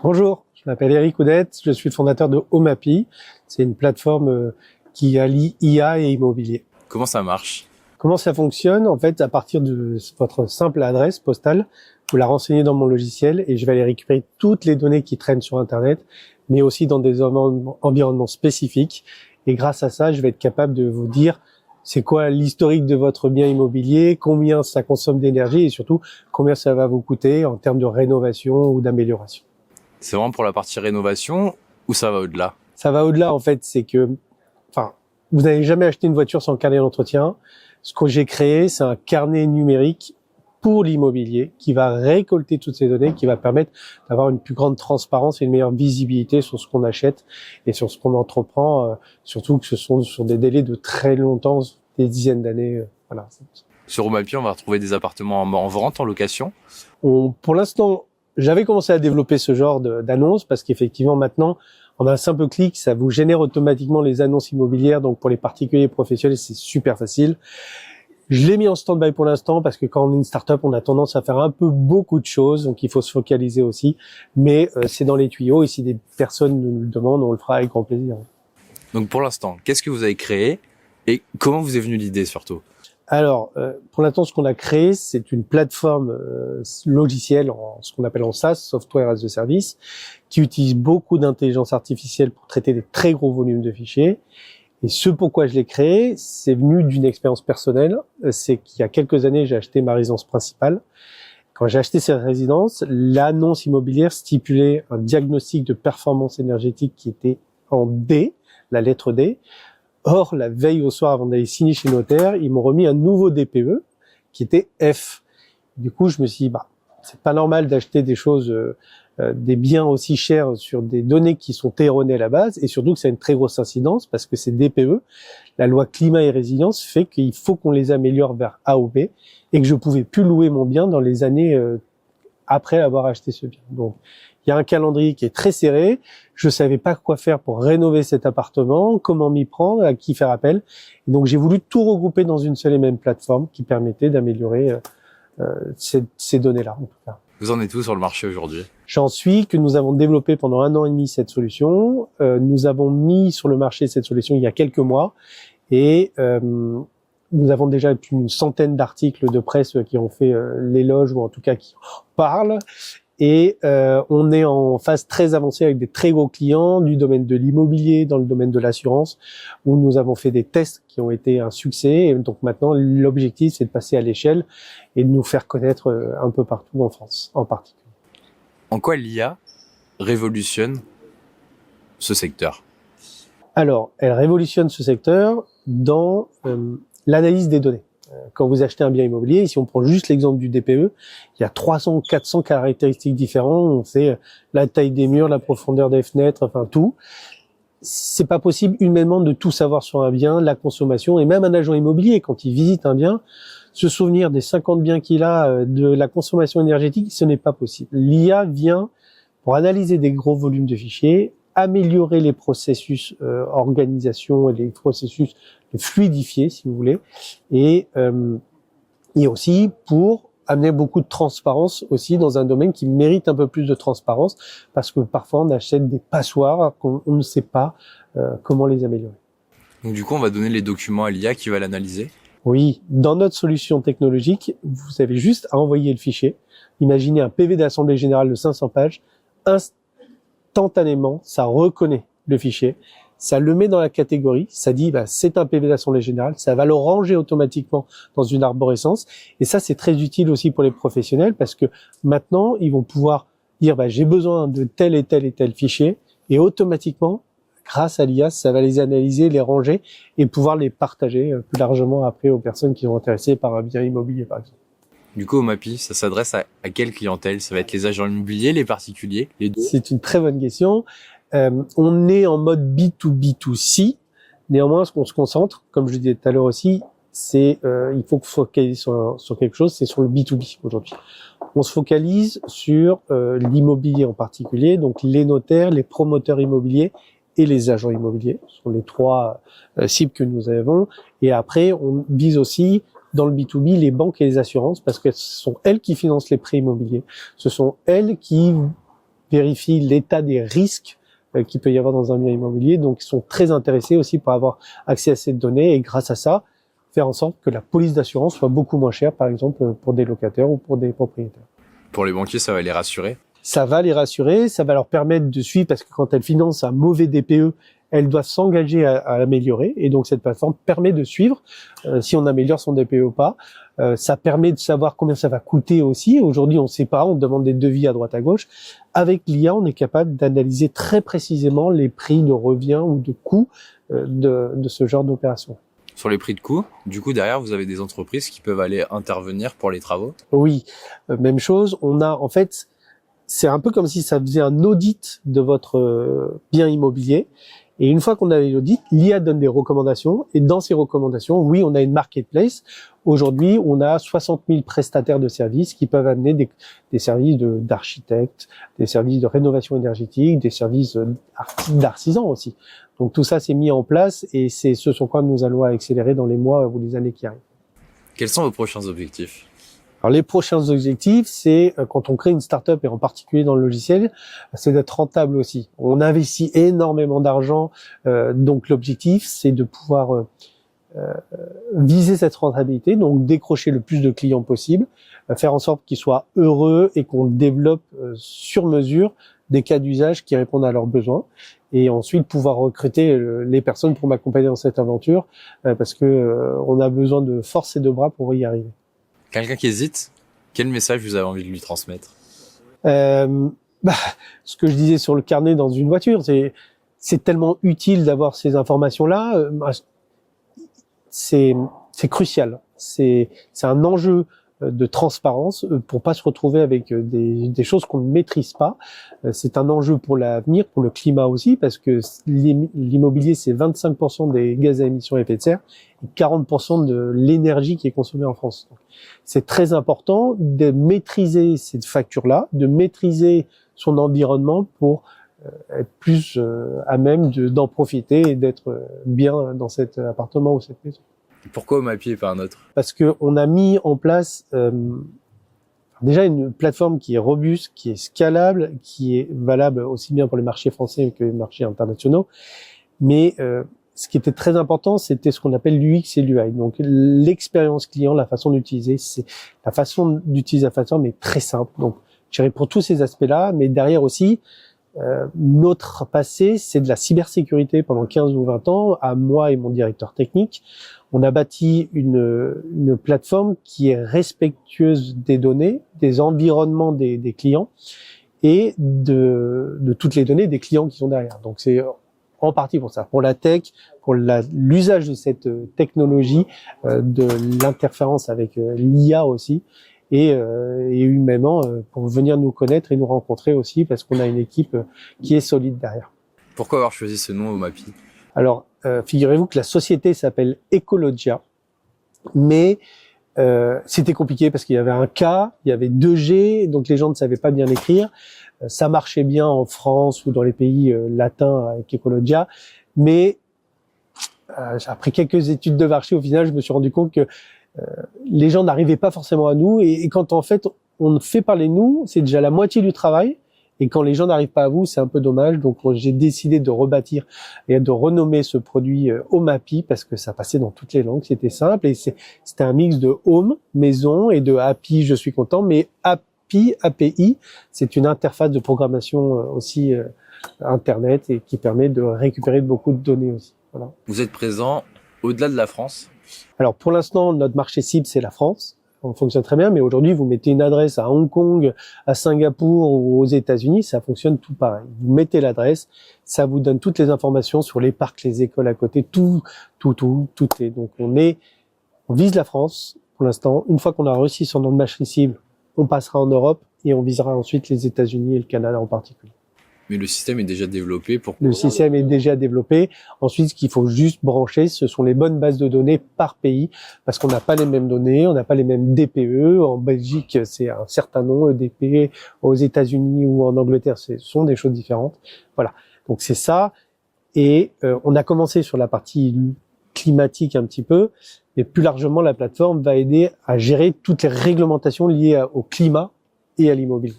Bonjour, je m'appelle Eric Oudette, je suis le fondateur de Homapi. C'est une plateforme qui allie IA et immobilier. Comment ça marche? Comment ça fonctionne? En fait, à partir de votre simple adresse postale, vous la renseignez dans mon logiciel et je vais aller récupérer toutes les données qui traînent sur Internet, mais aussi dans des environnements spécifiques. Et grâce à ça, je vais être capable de vous dire c'est quoi l'historique de votre bien immobilier, combien ça consomme d'énergie et surtout combien ça va vous coûter en termes de rénovation ou d'amélioration. C'est vraiment pour la partie rénovation ou ça va au-delà? Ça va au-delà, en fait, c'est que, vous n'avez jamais acheté une voiture sans carnet d'entretien. Ce que j'ai créé, c'est un carnet numérique pour l'immobilier qui va récolter toutes ces données, qui va permettre d'avoir une plus grande transparence et une meilleure visibilité sur ce qu'on achète et sur ce qu'on entreprend, surtout que ce sont sur des délais de très longtemps, des dizaines d'années. Voilà. Sur Homapi, on va retrouver des appartements en vente, en location? Pour l'instant, j'avais commencé à développer ce genre d'annonces parce qu'effectivement maintenant, en un simple clic, ça vous génère automatiquement les annonces immobilières. Donc pour les particuliers et professionnels, c'est super facile. Je l'ai mis en stand-by pour l'instant parce que quand on est une start-up, on a tendance à faire un peu beaucoup de choses. Donc il faut se focaliser aussi. Mais c'est dans les tuyaux et si des personnes nous le demandent, on le fera avec grand plaisir. Donc pour l'instant, qu'est-ce que vous avez créé et comment vous est venue l'idée surtout? Alors, pour l'instant, ce qu'on a créé, c'est une plateforme logicielle, ce qu'on appelle en SaaS, Software as a Service, qui utilise beaucoup d'intelligence artificielle pour traiter des très gros volumes de fichiers. Et ce pourquoi je l'ai créé, c'est venu d'une expérience personnelle. C'est qu'il y a quelques années, j'ai acheté ma résidence principale. Quand j'ai acheté cette résidence, l'annonce immobilière stipulait un diagnostic de performance énergétique qui était en D, la lettre D. Or, la veille au soir, avant d'aller signer chez le notaire, ils m'ont remis un nouveau DPE qui était F. Du coup, je me suis dit, c'est pas normal d'acheter des choses, des biens aussi chers sur des données qui sont erronées à la base, et surtout que ça a une très grosse incidence parce que ces DPE, la loi climat et résilience fait qu'il faut qu'on les améliore vers A ou B, et que je pouvais plus louer mon bien dans les années après avoir acheté ce bien. Donc, il y a un calendrier qui est très serré. Je savais pas quoi faire pour rénover cet appartement, comment m'y prendre, à qui faire appel. Et donc, j'ai voulu tout regrouper dans une seule et même plateforme qui permettait d'améliorer ces données-là. En tout cas. Vous en êtes où sur le marché aujourd'hui? J'en suis que nous avons développé pendant 1 an et demi cette solution. Nous avons mis sur le marché cette solution il y a quelques mois et nous avons déjà plus d'une centaine d'articles de presse qui ont fait l'éloge ou en tout cas qui parlent. Et on est en phase très avancée avec des très gros clients du domaine de l'immobilier, dans le domaine de l'assurance, où nous avons fait des tests qui ont été un succès. Et donc maintenant, l'objectif, c'est de passer à l'échelle et de nous faire connaître un peu partout en France, en particulier. En quoi l'IA révolutionne ce secteur? Alors, elle révolutionne ce secteur dans l'analyse des données. Quand vous achetez un bien immobilier, si on prend juste l'exemple du DPE, il y a 300, 400 caractéristiques différentes. On sait la taille des murs, la profondeur des fenêtres, enfin tout. C'est pas possible humainement de tout savoir sur un bien, la consommation, et même un agent immobilier, quand il visite un bien, se souvenir des 50 biens qu'il a, de la consommation énergétique, ce n'est pas possible. L'IA vient pour analyser des gros volumes de fichiers, améliorer les processus organisation et les processus fluidifier, si vous voulez, et aussi pour amener beaucoup de transparence aussi dans un domaine qui mérite un peu plus de transparence, parce que parfois on achète des passoires qu'on ne sait pas comment les améliorer. Donc du coup, on va donner les documents à l'IA qui va l'analyser? Oui, dans notre solution technologique, vous avez juste à envoyer le fichier. Imaginez un PV d'Assemblée Générale de 500 pages, instantanément, ça reconnaît le fichier, ça le met dans la catégorie, ça dit c'est un PV d'Assemblée Générale, ça va le ranger automatiquement dans une arborescence, et ça c'est très utile aussi pour les professionnels parce que maintenant ils vont pouvoir dire j'ai besoin de tel et tel et tel fichier, et automatiquement, grâce à l'IA, ça va les analyser, les ranger et pouvoir les partager plus largement après aux personnes qui sont intéressées par un bien immobilier par exemple. Du coup, Homapi, ça s'adresse à quelle clientèle? Ça va être les agents immobiliers, les particuliers, les deux? C'est une très bonne question. On est en mode B2B2C. Néanmoins, ce qu'on se concentre, comme je disais tout à l'heure aussi, c'est il faut focaliser sur quelque chose, c'est sur le B2B aujourd'hui. On se focalise sur l'immobilier en particulier, donc les notaires, les promoteurs immobiliers et les agents immobiliers. Ce sont les 3 cibles que nous avons. Et après, on vise aussi dans le B2B les banques et les assurances parce que ce sont elles qui financent les prêts immobiliers. Ce sont elles qui vérifient l'état des risques qu'il peut y avoir dans un bien immobilier. Donc, ils sont très intéressés aussi pour avoir accès à ces données et grâce à ça, faire en sorte que la police d'assurance soit beaucoup moins chère, par exemple, pour des locataires ou pour des propriétaires. Pour les banquiers, ça va les rassurer. Ça va les rassurer, ça va leur permettre de suivre parce que quand elles financent un mauvais DPE, elles doivent s'engager à l'améliorer et donc cette plateforme permet de suivre si on améliore son DPE ou pas. Ça permet de savoir combien ça va coûter aussi. Aujourd'hui, on ne sait pas, on demande des devis à droite à gauche. Avec l'IA, on est capable d'analyser très précisément les prix de revient ou de coût de ce genre d'opération. Sur les prix de coût, du coup, derrière, vous avez des entreprises qui peuvent aller intervenir pour les travaux. Oui, même chose. On a, en fait, c'est un peu comme si ça faisait un audit de votre bien immobilier. Et une fois qu'on a l'audit, l'IA donne des recommandations. Et dans ces recommandations, oui, on a une marketplace. Aujourd'hui, on a 60 000 prestataires de services qui peuvent amener des services d'architectes, des services de rénovation énergétique, des services d'artisans aussi. Donc tout ça, c'est mis en place et ce sont quoi nous allons accélérer dans les mois ou les années qui arrivent. Quels sont vos prochains objectifs ? Alors les prochains objectifs, c'est quand on crée une start-up et en particulier dans le logiciel, c'est d'être rentable aussi. On investit énormément d'argent, donc l'objectif, c'est de pouvoir viser cette rentabilité, donc décrocher le plus de clients possible, faire en sorte qu'ils soient heureux et qu'on développe sur mesure des cas d'usage qui répondent à leurs besoins et ensuite pouvoir recruter les personnes pour m'accompagner dans cette aventure parce que on a besoin de force et de bras pour y arriver. Quelqu'un qui hésite, quel message vous avez envie de lui transmettre ? Ce que je disais sur le carnet dans une voiture, c'est tellement utile d'avoir ces informations-là. C'est crucial. C'est un enjeu de transparence pour pas se retrouver avec des choses qu'on ne maîtrise pas. C'est un enjeu pour l'avenir, pour le climat aussi, parce que l'immobilier, c'est 25% des gaz à émissions d'effet de serre et 40% de l'énergie qui est consommée en France. Donc, c'est très important de maîtriser cette facture-là, de maîtriser son environnement pour être plus à même d'en profiter et d'être bien dans cet appartement ou cette maison. Pourquoi Omapi et pas un autre ? Parce que on a mis en place déjà une plateforme qui est robuste, qui est scalable, qui est valable aussi bien pour les marchés français que les marchés internationaux. Mais ce qui était très important, c'était ce qu'on appelle l'UX et l'UI. Donc l'expérience client, la façon d'utiliser, c'est la façon d'utiliser la plateforme est très simple. Donc je dirais pour tous ces aspects-là, mais derrière aussi, notre passé, c'est de la cybersécurité pendant 15 ou 20 ans, à moi et mon directeur technique. On a bâti une plateforme qui est respectueuse des données, des environnements des clients et de toutes les données des clients qui sont derrière. Donc c'est en partie pour ça, pour la tech, pour l'usage de cette technologie, de l'interférence avec l'IA aussi, et humainement pour venir nous connaître et nous rencontrer aussi parce qu'on a une équipe qui est solide derrière. Pourquoi avoir choisi ce nom Omapi ? Alors, figurez-vous que la société s'appelle Ecologia, mais c'était compliqué parce qu'il y avait un K, il y avait 2G, donc les gens ne savaient pas bien l'écrire. Ça marchait bien en France ou dans les pays latins avec Ecologia, mais après quelques études de marché, au final, je me suis rendu compte que les gens n'arrivaient pas forcément à nous et quand en fait on fait parler nous, c'est déjà la moitié du travail et quand les gens n'arrivent pas à vous, c'est un peu dommage. Donc j'ai décidé de rebâtir et de renommer ce produit Omapi parce que ça passait dans toutes les langues, c'était simple et c'était un mix de home, maison et de happy, je suis content, mais API, c'est une interface de programmation aussi internet et qui permet de récupérer beaucoup de données aussi. Voilà. Vous êtes présent au-delà de la France ? Alors pour l'instant, notre marché cible, c'est la France. On fonctionne très bien, mais aujourd'hui, vous mettez une adresse à Hong Kong, à Singapour ou aux États-Unis, ça fonctionne tout pareil. Vous mettez l'adresse, ça vous donne toutes les informations sur les parcs, les écoles à côté, tout est. Donc on vise la France pour l'instant. Une fois qu'on a réussi sur notre marché cible, on passera en Europe et on visera ensuite les États-Unis et le Canada en particulier. Mais le système est déjà développé. Le système est déjà développé. Ensuite, ce qu'il faut juste brancher, ce sont les bonnes bases de données par pays, parce qu'on n'a pas les mêmes données, on n'a pas les mêmes DPE. En Belgique, c'est un certain nom, DPE. Aux États-Unis ou en Angleterre, ce sont des choses différentes. Voilà. Donc c'est ça. Et on a commencé sur la partie climatique un petit peu, mais plus largement, la plateforme va aider à gérer toutes les réglementations liées au climat et à l'immobilier.